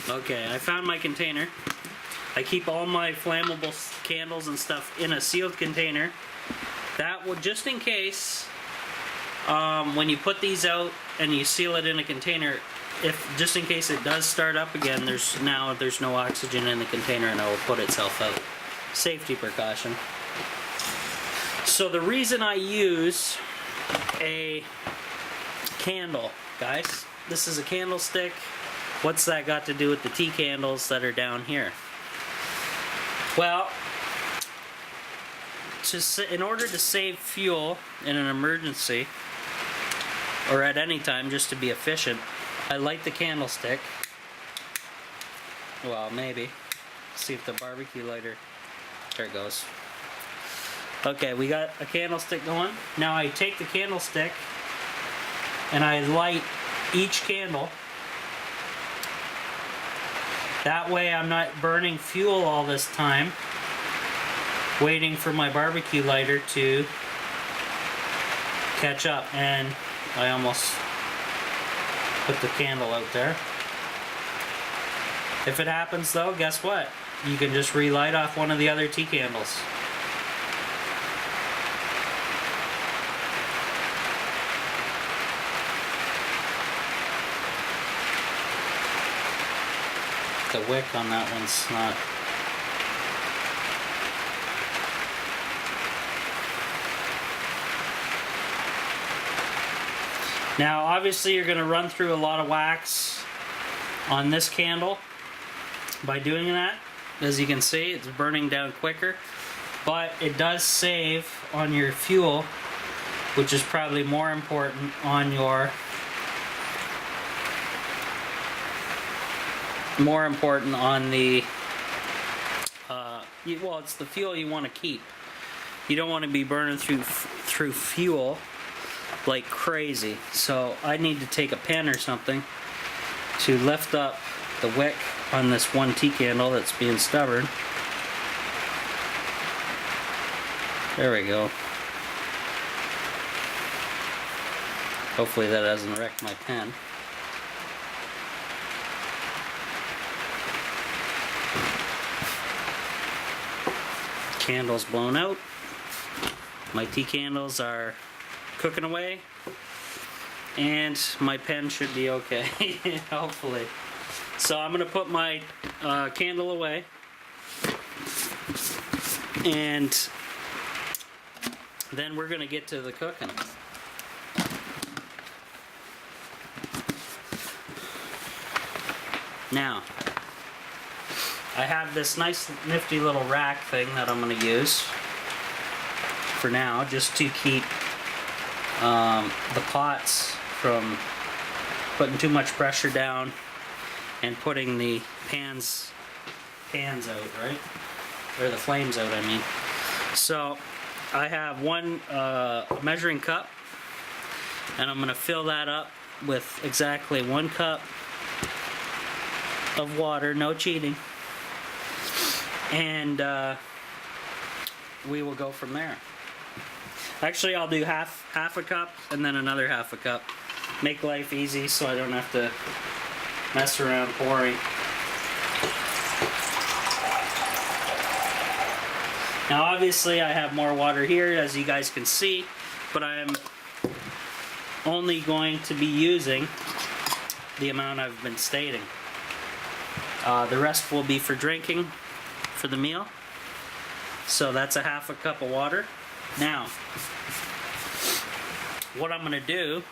Okay, I found my container. I keep all my flammable candles and stuff in a sealed container. That would, just in case, when you put these out and you seal it in a container, if just in case it does start up again, there's no oxygen in the container and it will put itself out. Safety precaution. So the reason I use a candle, guys, this is a candlestick. What's that got to do with the tea candles that are down here? Well, in order to save fuel in an emergency, or at any time, just to be efficient, I light the candlestick. Well, maybe. See if the barbecue lighter, there it goes. Okay, we got a candlestick going. Now I take the candlestick and I light each candle. That way I'm not burning fuel all this time, waiting for my barbecue lighter to catch up. And I almost put the candle out there. If it happens though, guess what? You can just relight off one of the other tea candles. The wick on that one's not. Now obviously you're going to run through a lot of wax on this candle by doing that. As you can see, it's burning down quicker, but it does save on your fuel, which is probably more important on your the well, it's the fuel you want to keep. You don't want to be burning through fuel like crazy. So I need to take a pen or something to lift up the wick on this one tea candle that's being stubborn. There we go. Hopefully that doesn't wreck my pen. Candles blown out. My tea candles are cooking away, and my pen should be okay. Hopefully. So I'm gonna put my candle away, and then we're gonna get to the cooking. Now, I have this nice nifty little rack thing that I'm going to use for now, just to keep the pots from putting too much pressure down and putting the pans out, right? Or the flames out, I mean. So I have one measuring cup, and I'm going to fill that up with exactly 1 cup of water, no cheating. And we will go from there. Actually, I'll do half a cup and then another half a cup. Make life easy so I don't have to mess around pouring. Now obviously I have more water here, as you guys can see, but I am only going to be using the amount I've been stating. The rest will be for drinking for the meal. So that's a half a cup of water. Now, what I'm going to do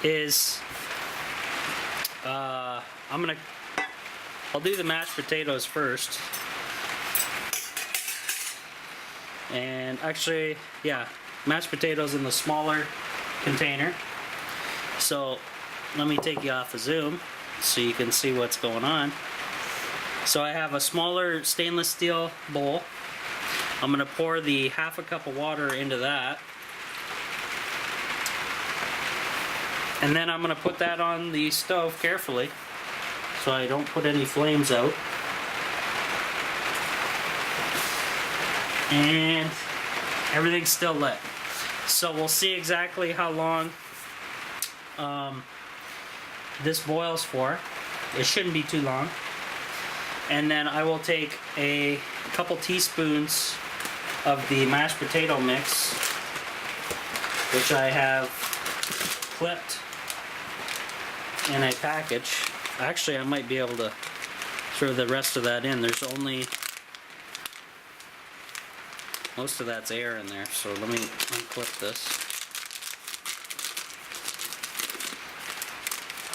is I'll do the mashed potatoes first. And actually, yeah, mashed potatoes in the smaller container. So let me take you off the zoom so you can see what's going on. So I have a smaller stainless steel bowl. I'm going to pour the half a cup of water into that. And then I'm going to put that on the stove carefully so I don't put any flames out. And everything's still lit. So we'll see exactly how long this boils for. It shouldn't be too long. And then I will take a couple teaspoons of the mashed potato mix, which I have clipped in a package. Actually, I might be able to throw the rest of that in. There's only, most of that's air in there, so let me unclip this.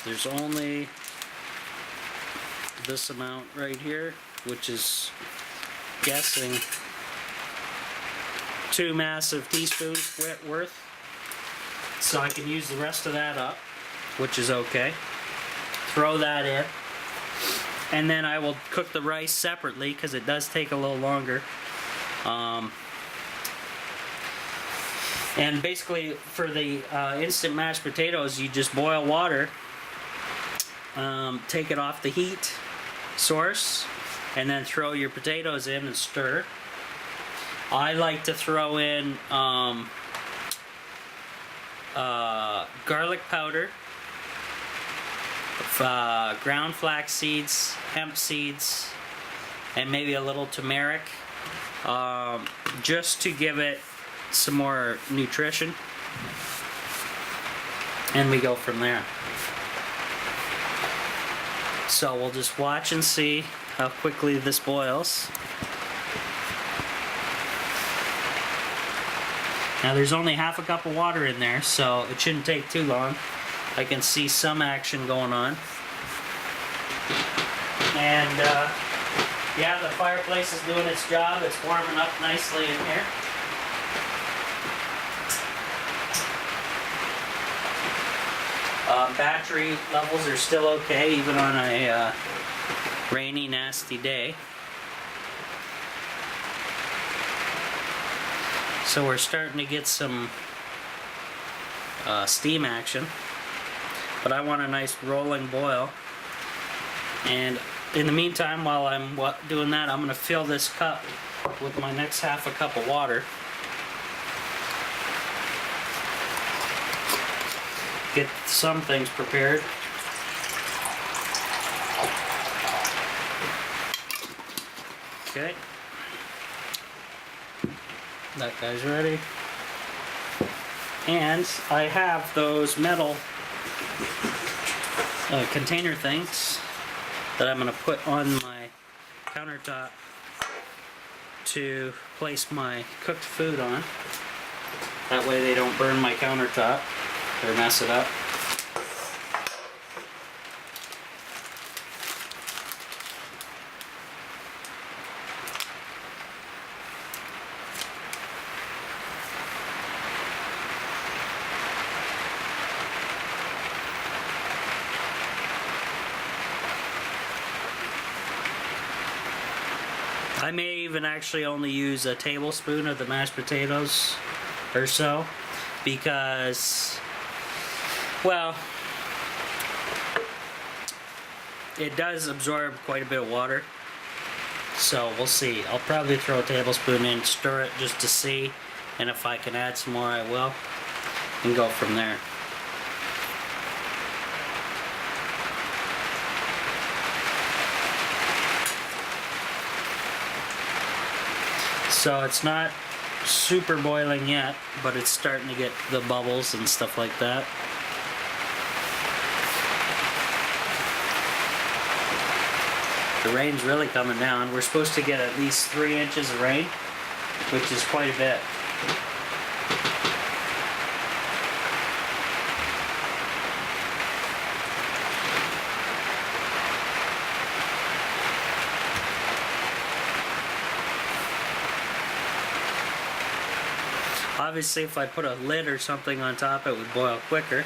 There's only this amount right here, which is guessing 2 massive teaspoons worth. So I can use the rest of that up, which is okay. Throw that in. And then I will cook the rice separately because it does take a little longer. And basically for the instant mashed potatoes, you just boil water, take it off the heat source, and then throw your potatoes in and stir. I like to throw in garlic powder, ground flax seeds, hemp seeds, and maybe a little turmeric, just to give it some more nutrition, and we go from there. So we'll just watch and see how quickly this boils. Now there's only half a cup of water in there, so it shouldn't take too long. I can see some action going on. And yeah, the fireplace is doing its job. It's warming up nicely in here. Battery levels are still okay, even on a rainy, nasty day. So we're starting to get some steam action, but I want a nice rolling boil. And in the meantime, while I'm doing that, I'm going to fill this cup with my next half a cup of water. Get some things prepared. Okay. That guy's ready. And I have those metal container things that I'm going to put on my countertop to place my cooked food on. That way they don't burn my countertop or mess it up. I may even actually only use a tablespoon of the mashed potatoes or so, because, well, it does absorb quite a bit of water, so we'll see. I'll probably throw a tablespoon in, stir it just to see, and if I can add some more I will, and go from there. So it's not super boiling yet, but it's starting to get the bubbles and stuff like that. The rain's really coming down. We're supposed to get at least 3 inches of rain, which is quite a bit. Obviously, if I put a lid or something on top, it would boil quicker.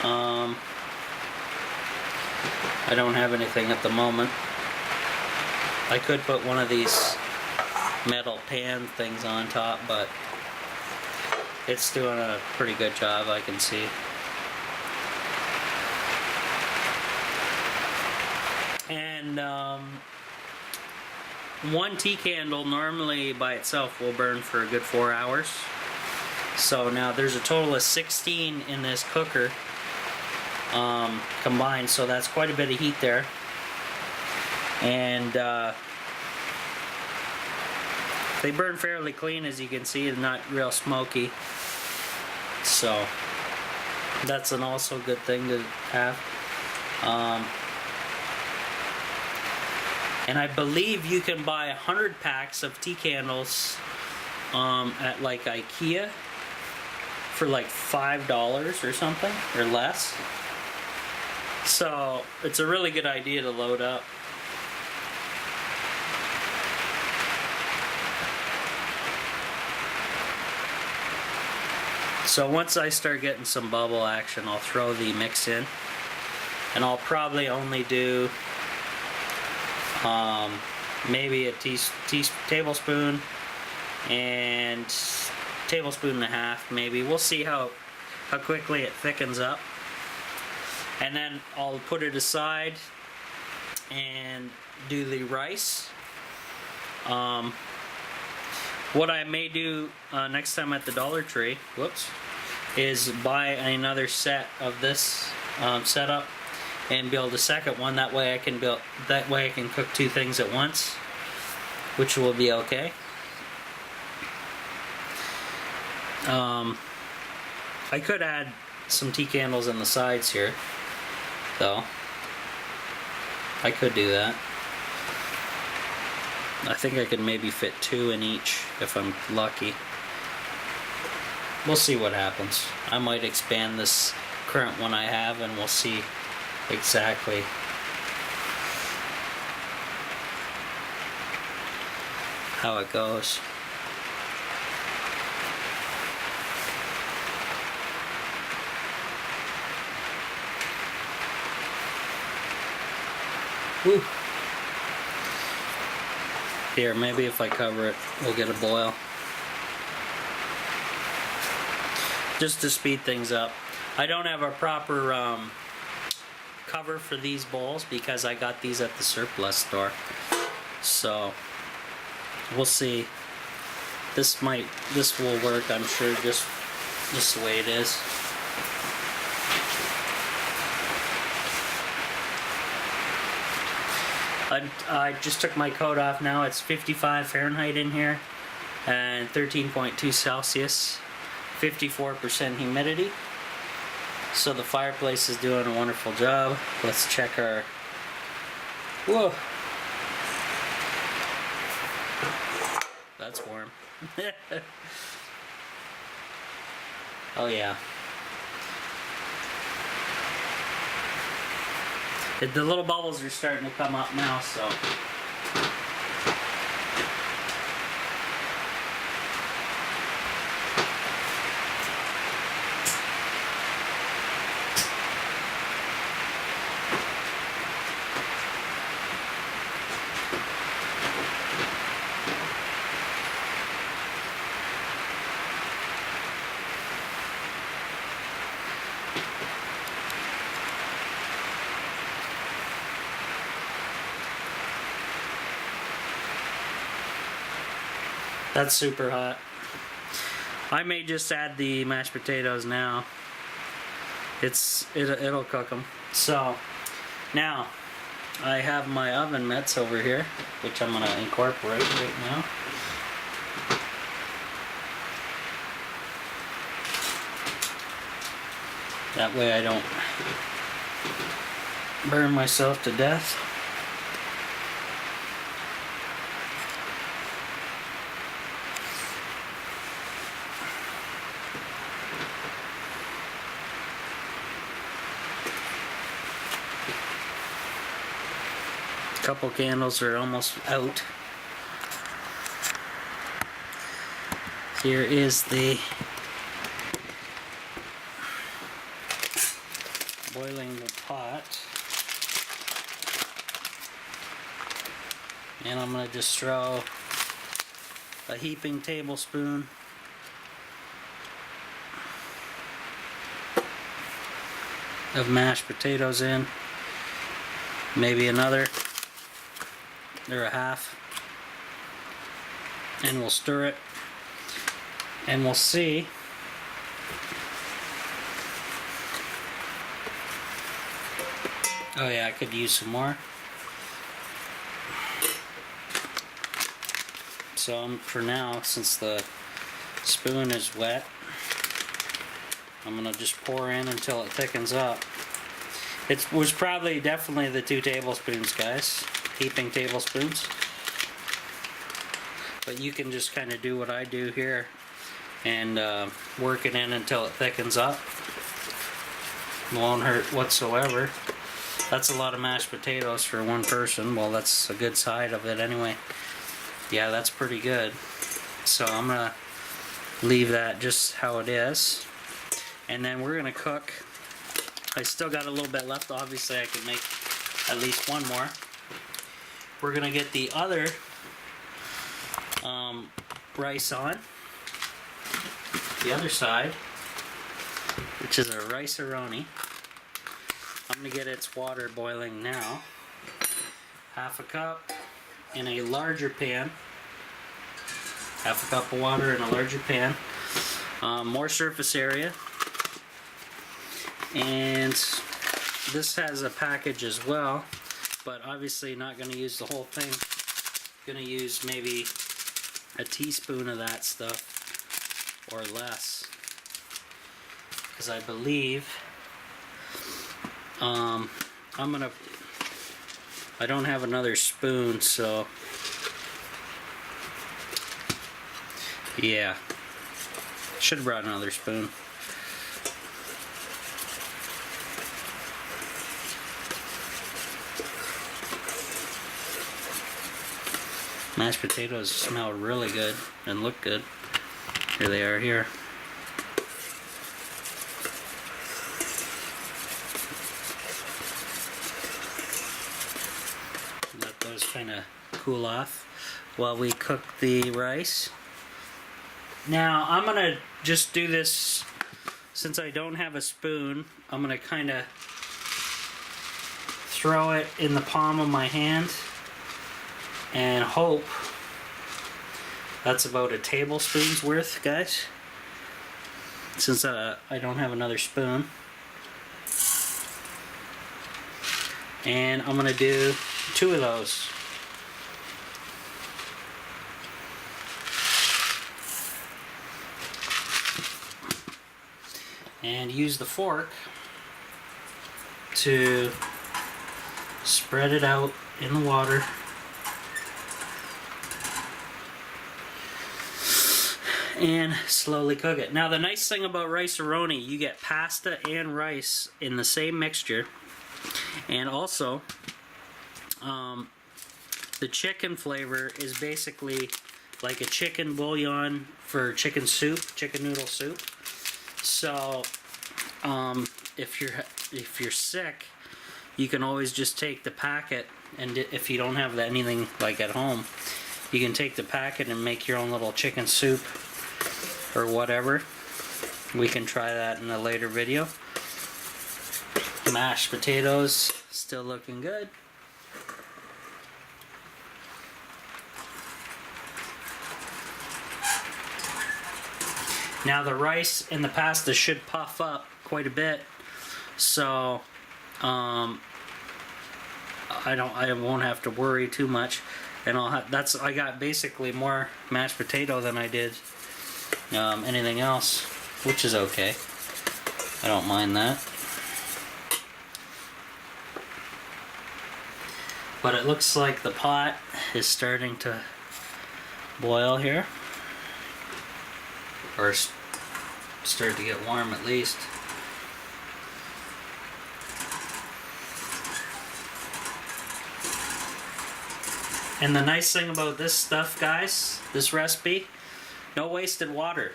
I don't have anything at the moment. I could put one of these metal pan things on top, but it's doing a pretty good job, I can see. And one tea candle normally by itself will burn for a good 4 hours. So now there's a total of 16 in this cooker. combined, so that's quite a bit of heat there. And they burn fairly clean, as you can see, and not real smoky. So that's an also good thing to have. And I believe you can buy 100 packs of tea candles at like IKEA for like $5 or something, or less. So it's a really good idea to load up. So once I start getting some bubble action, I'll throw the mix in, and I'll probably only do maybe a tablespoon and tablespoon and a half, maybe. We'll see how quickly it thickens up, and then I'll put it aside and do the rice. What I may do next time at the Dollar Tree, is buy another set of this setup and build a second one. That way I can cook two things at once, which will be okay. I could add some tea candles in the sides here, though. I could do that. I think I could maybe fit 2 in each if I'm lucky. We'll see what happens. I might expand this current one I have, and we'll see exactly how it goes. Woo. Here, maybe if I cover it, we'll get a boil. Just to speed things up. I don't have a proper cover for these bowls because I got these at the surplus store. So we'll see. This will work, I'm sure, just the way it is. I just took my coat off now. It's 55 Fahrenheit in here and 13.2 Celsius, 54% humidity. So the fireplace is doing a wonderful job. Let's check our... Whoa! That's warm. Oh yeah. The little bubbles are starting to come up now, so... That's super hot. I may just add the mashed potatoes now. It'll cook them. So now I have my oven mitts over here, which I'm gonna incorporate right now. That way I don't burn myself to death. Couple candles are almost out. Here is the boiling pot, and I'm going to just throw a heaping tablespoon of mashed potatoes in, maybe another or a half, and we'll stir it and we'll see Oh yeah, I could use some more. So for now, since the spoon is wet, I'm gonna just pour in until it thickens up. It was probably definitely the 2 tablespoons, guys. Heaping tablespoons. But you can just kind of do what I do here and work it in until it thickens up. Won't hurt whatsoever. That's a lot of mashed potatoes for one person. Well, that's a good side of it anyway. Yeah, that's pretty good. So I'm gonna leave that just how it is. And then we're gonna cook. I still got a little bit left. Obviously I can make at least one more. We're gonna get the other rice on. The other side, which is a rice-a-roni. I'm gonna get its water boiling now. Half a cup in a larger pan. Half a cup of water in a larger pan. More surface area. And this has a package as well, but obviously not going to use the whole thing. Going to use maybe a teaspoon of that stuff or less, because I believe I don't have another spoon, so yeah, should have brought another spoon. Mashed potatoes smell really good and look good. Here they are here. Let those kind of cool off while we cook the rice. Now I'm gonna just do this, since I don't have a spoon, I'm gonna kind of throw it in the palm of my hand and hope that's about a tablespoon's worth, guys, since I don't have another spoon. And I'm gonna do 2 of those. And use the fork to spread it out in the water. And slowly cook it. Now the nice thing about rice-a-roni, you get pasta and rice in the same mixture. And also, the chicken flavor is basically like a chicken bouillon for chicken soup, chicken noodle soup. So if you're sick, you can always just take the packet, and if you don't have anything like at home, you can take the packet and make your own little chicken soup or whatever. We can try that in a later video. Mashed potatoes still looking good. Now the rice and the pasta should puff up quite a bit, so I won't have to worry too much, and I got basically more mashed potato than I did anything else, which is okay. I don't mind that. But it looks like the pot is starting to boil here, or start to get warm at least. And the nice thing about this stuff, guys, this recipe, no wasted water.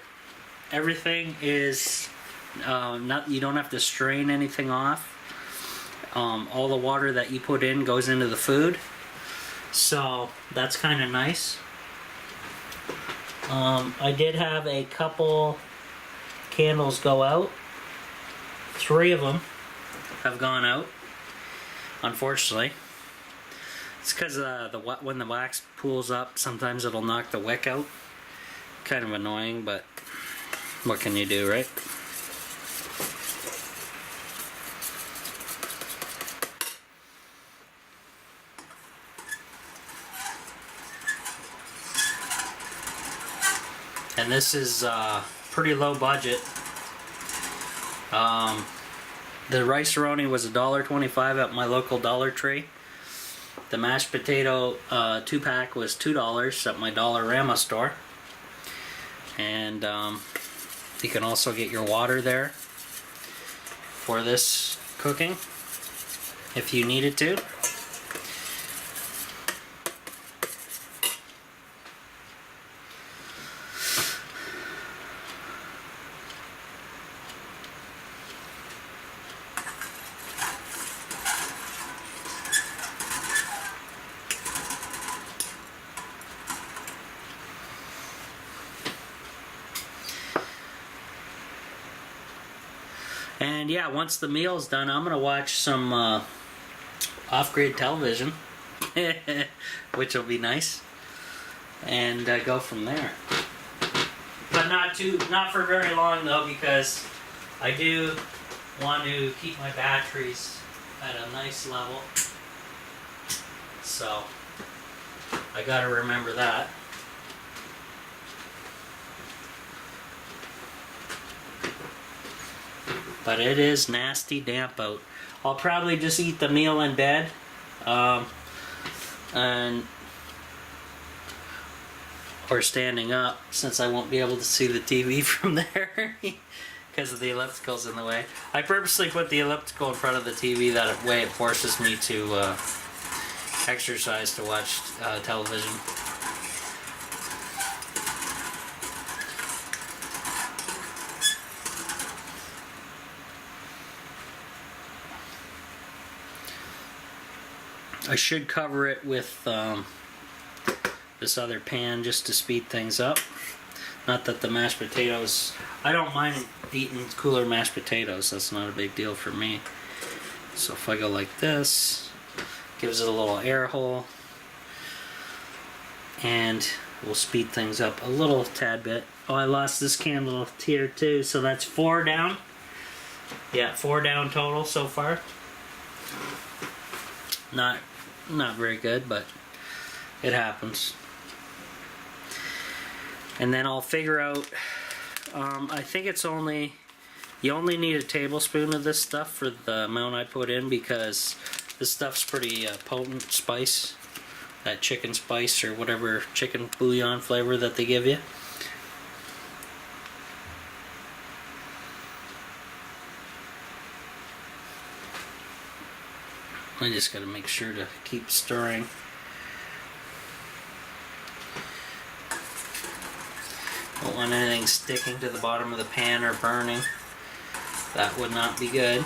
Everything is you don't have to strain anything off. All the water that you put in goes into the food, so that's kind of nice. I did have a couple candles go out. 3 of them have gone out, unfortunately. It's because when the wax pools up, sometimes it'll knock the wick out. Kind of annoying, but what can you do, right? And this is pretty low budget. The rice-a-roni was $1.25 at my local Dollar Tree. The mashed potato 2-pack was $2 at my Dollarama store. And you can also get your water there for this cooking if you needed to. And yeah, once the meal's done, I'm gonna watch some off-grid television, which will be nice, and go from there. But not for very long though, because I do want to keep my batteries at a nice level. So I gotta remember that. But it is nasty damp out. I'll probably just eat the meal in bed, or standing up, since I won't be able to see the TV from there because of the ellipticals in the way. I purposely put the elliptical in front of the TV, that way it forces me to exercise to watch television. I should cover it with this other pan just to speed things up. Not that the mashed potatoes, I don't mind eating cooler mashed potatoes, that's not a big deal for me. So if I go like this, gives it a little air hole, and we'll speed things up a little tad bit. Oh, I lost this candle here too, so that's 4 down. Yeah, 4 down total so far. Not very good, but it happens. And then I'll figure out, I think it's you only need a tablespoon of this stuff for the amount I put in, because this stuff's pretty potent spice, that chicken spice or whatever chicken bouillon flavor that they give you. I just gotta make sure to keep stirring. Don't want anything sticking to the bottom of the pan or burning. That would not be good.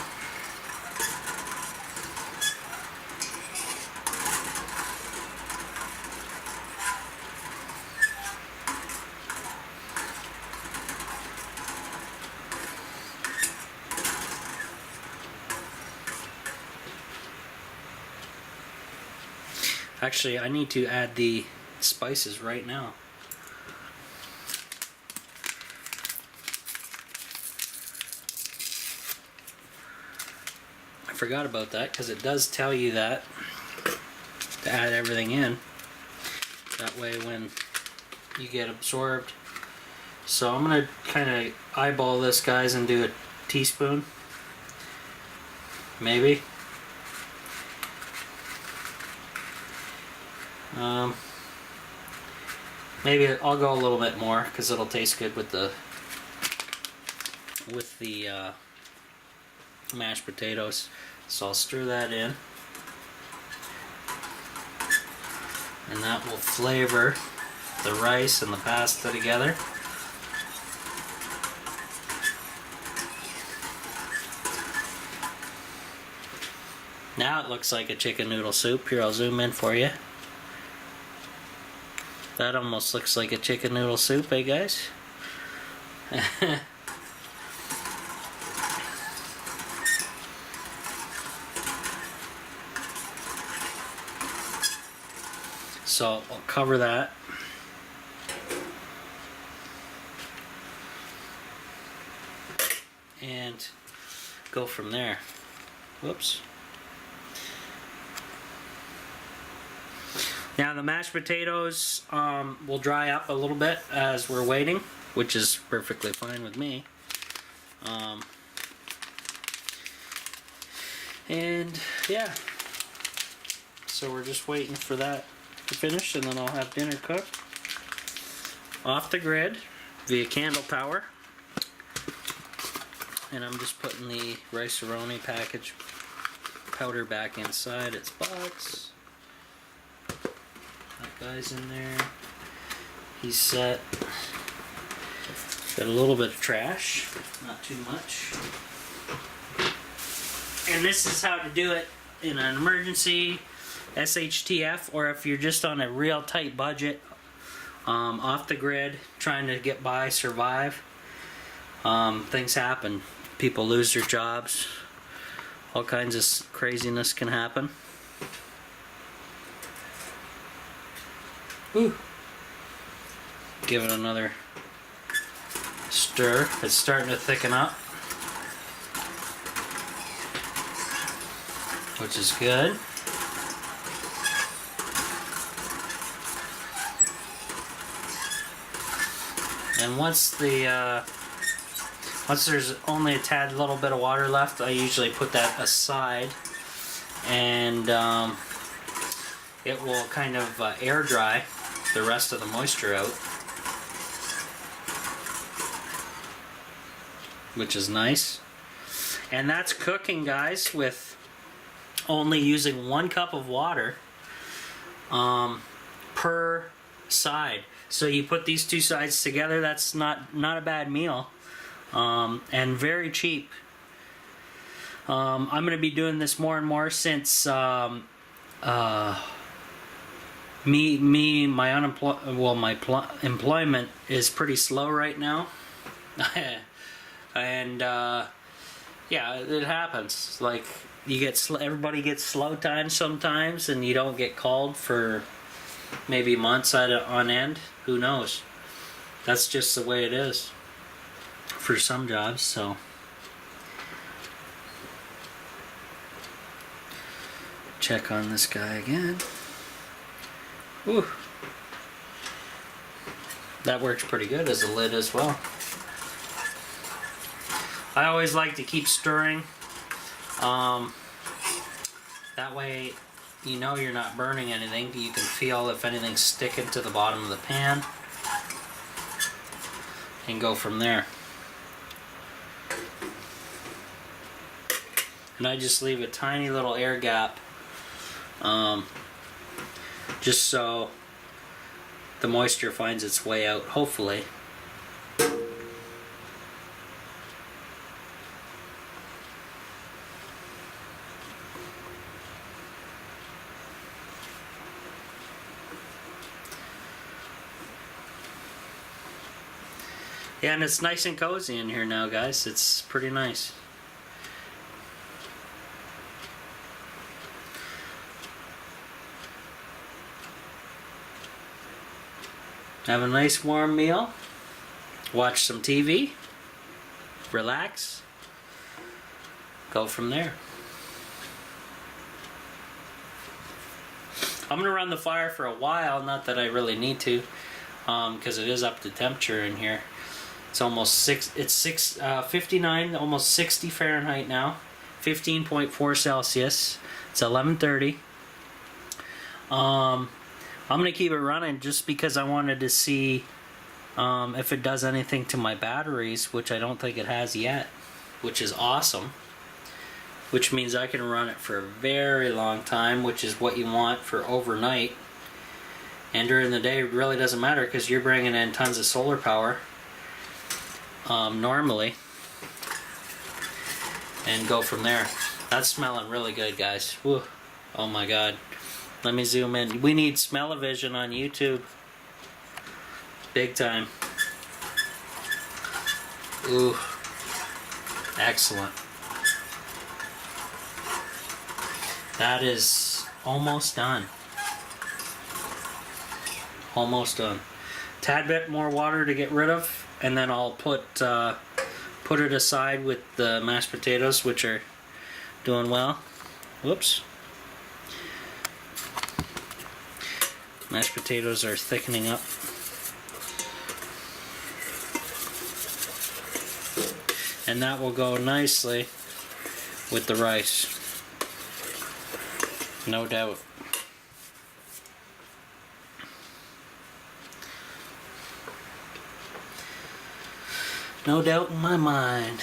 Actually, I need to add the spices right now. I forgot about that, because it does tell you that to add everything in. That way when you get absorbed. So I'm going to kind of eyeball this, guys, and do a teaspoon. Maybe. Maybe I'll go a little bit more, because it'll taste good with the mashed potatoes. So I'll stir that in, and that will flavor the rice and the pasta together. Now it looks like a chicken noodle soup. Here, I'll zoom in for you. That almost looks like a chicken noodle soup, eh guys? So I'll cover that. And go from there. Whoops. Now the mashed potatoes will dry up a little bit as we're waiting. which is perfectly fine with me. And yeah, so we're just waiting for that to finish, and then I'll have dinner cooked off the grid via candle power. And I'm just putting the rice-a-roni package powder back inside its box. That guy's in there. He's set. Got a little bit of trash, not too much. And this is how to do it in an emergency, SHTF, or if you're just on a real tight budget, off the grid, trying to get by, survive. Things happen. People lose their jobs. All kinds of craziness can happen. Ooh. Give it another stir. It's starting to thicken up, which is good. And once there's only a tad little bit of water left, I usually put that aside, and it will kind of air dry the rest of the moisture out, which is nice. And that's cooking, guys, with only using 1 cup of water per side. So you put these 2 sides together, that's not a bad meal, and very cheap. I'm going to be doing this more and more since my employment is pretty slow right now. And yeah, it happens. Like, you get everybody gets slow time sometimes, and you don't get called for maybe months on end. Who knows? That's just the way it is for some jobs. So check on this guy again. Ooh. That works pretty good as a lid as well. I always like to keep stirring. That way you know you're not burning anything. You can feel if anything's sticking to the bottom of the pan, and go from there. And I just leave a tiny little air gap, just so the moisture finds its way out, hopefully. Yeah, and it's nice and cozy in here now, guys. It's pretty nice. Have a nice warm meal. Watch some TV. Relax. Go from there. I'm going to run the fire for a while. Not that I really need to, because it is up to temperature in here. It's almost 59, almost 60 Fahrenheit now. 15.4 Celsius. It's 11:30. I'm going to keep it running just because I wanted to see if it does anything to my batteries, which I don't think it has yet, which is awesome. Which means I can run it for a very long time, which is what you want for overnight. And during the day, it really doesn't matter because you're bringing in tons of solar power normally, and go from there. That's smelling really good, guys. Whew. Oh my god. Let me zoom in. We need smell-o-vision on YouTube. Big time. Ooh. Excellent. That is almost done. Almost done. Tad bit more water to get rid of, and then I'll put it aside with the mashed potatoes, which are doing well. Whoops. Mashed potatoes are thickening up. and that will go nicely with the rice, no doubt. No doubt in my mind.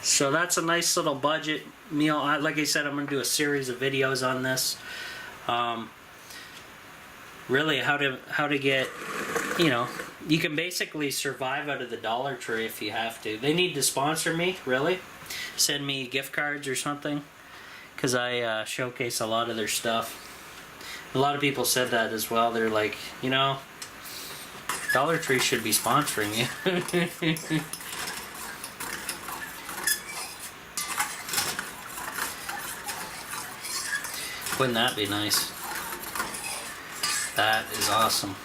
So that's a nice little budget meal. Like I said, I'm going to do a series of videos on this. Really how to get, you know, you can basically survive out of the Dollar Tree if you have to. They need to sponsor me, really. Send me gift cards or something, because I showcase a lot of their stuff. A lot of people said that as well. They're like, you know, Dollar Tree should be sponsoring you. Wouldn't that be nice? That is awesome.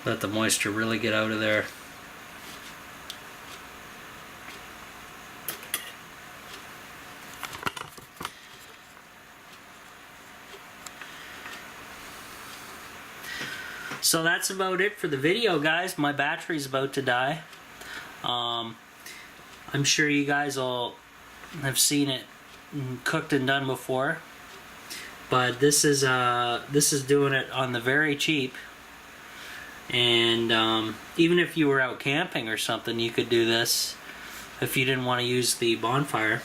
Let the moisture really get out of there. So that's about it for the video, guys. My battery's about to die. I'm sure you guys all have seen it cooked and done before, but this is doing it on the very cheap. And even if you were out camping or something, you could do this if you didn't want to use the bonfire.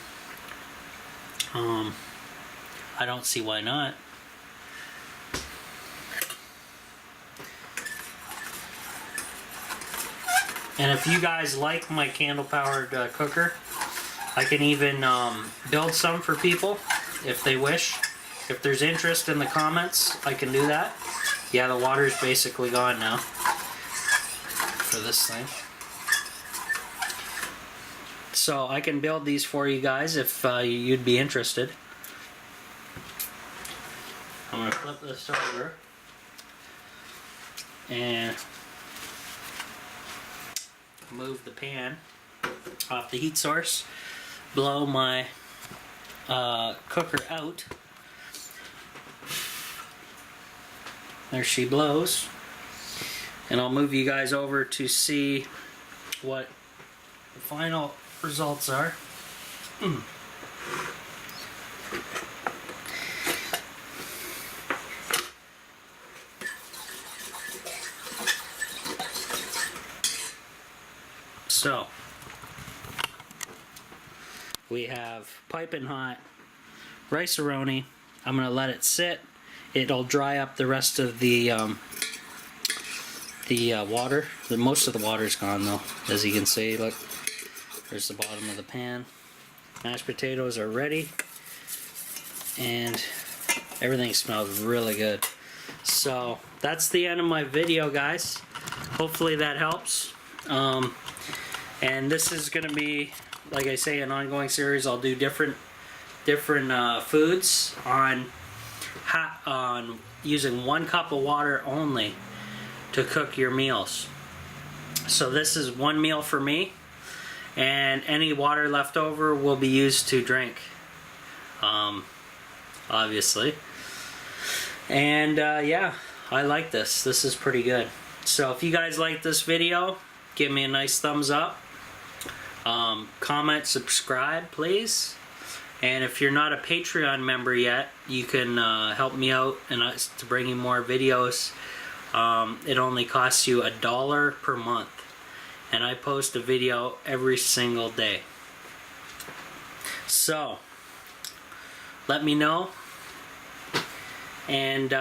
I don't see why not. And if you guys like my candle-powered cooker, I can even build some for people if they wish. If there's interest in the comments, I can do that. Yeah, the water's basically gone now for this thing. So I can build these for you guys if you'd be interested. I'm going to flip this over and move the pan off the heat source, blow my cooker out. There she blows, and I'll move you guys over to see what the final results are. So we have piping hot rice-a-roni. I'm gonna let it sit. It'll dry up the rest of the water. Most of the water's gone though, as you can see. Look, there's the bottom of the pan. Mashed potatoes are ready, and everything smells really good. So that's the end of my video, guys. Hopefully that helps. And this is going to be, like I say, an ongoing series. I'll do different foods on using 1 cup of water only to cook your meals. So this is one meal for me, and any water left over will be used to drink, obviously. And yeah, I like this. This is pretty good. So if you guys like this video, give me a nice thumbs up. Comment, subscribe, please. And if you're not a Patreon member yet, you can help me out and to bring you more videos. It only costs you $1 per month, and I post a video every single day. So let me know. And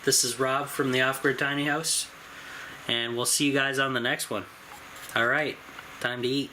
this is Rob from the Off-Grid Tiny House, and we'll see you guys on the next one. Alright, time to eat.